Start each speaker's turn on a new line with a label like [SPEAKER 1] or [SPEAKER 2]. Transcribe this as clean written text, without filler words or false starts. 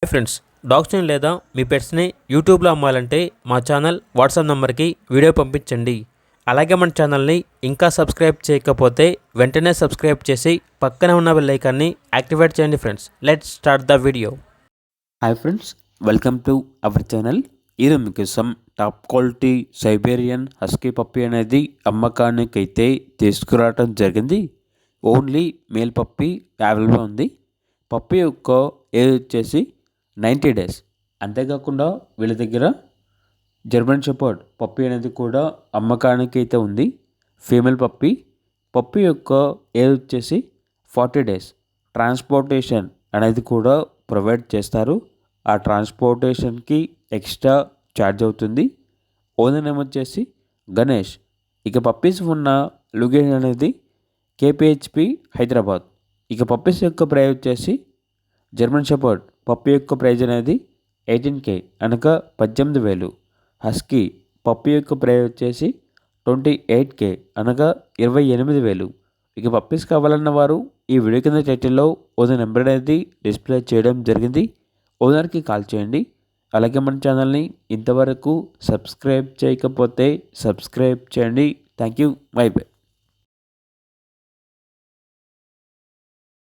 [SPEAKER 1] Hi friends, డాగ్స్ని లేదా మీ పెట్స్ని యూట్యూబ్లో అమ్మాలంటే మా ఛానల్ వాట్సాప్ నెంబర్కి వీడియో పంపించండి. అలాగే మన ఛానల్ని ఇంకా సబ్స్క్రైబ్ చేయకపోతే వెంటనే సబ్స్క్రైబ్ చేసి పక్కనే ఉన్న బెల్ ఐకాన్ని యాక్టివేట్ చేయండి. Friends, let's start the video.
[SPEAKER 2] Hi friends, welcome to our channel. ఈరోజు మీకోసం top quality Siberian husky puppy అనేది అమ్మకానికి అయితే తీసుకురావడం జరిగింది. ఓన్లీ మేల్ పప్పీ అవైలబుల్ ఉంది. పప్పీ యొక్క ఏజ్ వచ్చేసి 90 డేస్. అంతేకాకుండా వీళ్ళ దగ్గర జర్మన్ షెపర్డ్ పప్పీ అనేది కూడా అమ్మకానికి అయితే ఉంది. Female puppy. పప్పీ యొక్క ఏజ్ వచ్చేసి 40 డేస్. ట్రాన్స్పోర్టేషన్ అనేది కూడా ప్రొవైడ్ చేస్తారు. ఆ ట్రాన్స్పోర్టేషన్కి ఎక్స్ట్రా ఛార్జ్ అవుతుంది. ఓనర్ నేమ్ వచ్చేసి గణేష్. ఇక పప్పీస్ ఉన్న లొకేషన్ అనేది కేపీహెచ్పి హైదరాబాద్. ఇక పప్పీస్ యొక్క ప్రైస్ వచ్చేసి జర్మన్ షెపర్డ్ పప్పీ యొక్క ప్రైజ్ అనేది 18K అనగా 18,000. హస్కీ పప్పీ యొక్క ప్రైజ్ వచ్చేసి 28K అనగా 28,000. ఇక పప్పీస్ కావాలన్న వారు ఈ వీడియో కింద టైటిల్లో ఓనర్ నెంబర్ అనేది డిస్ప్లే చేయడం జరిగింది. ఓనర్కి కాల్ చేయండి. అలాగే మన ఛానల్ని ఇంతవరకు సబ్స్క్రైబ్ చేయకపోతే సబ్స్క్రైబ్ చేయండి. Thank you. By by.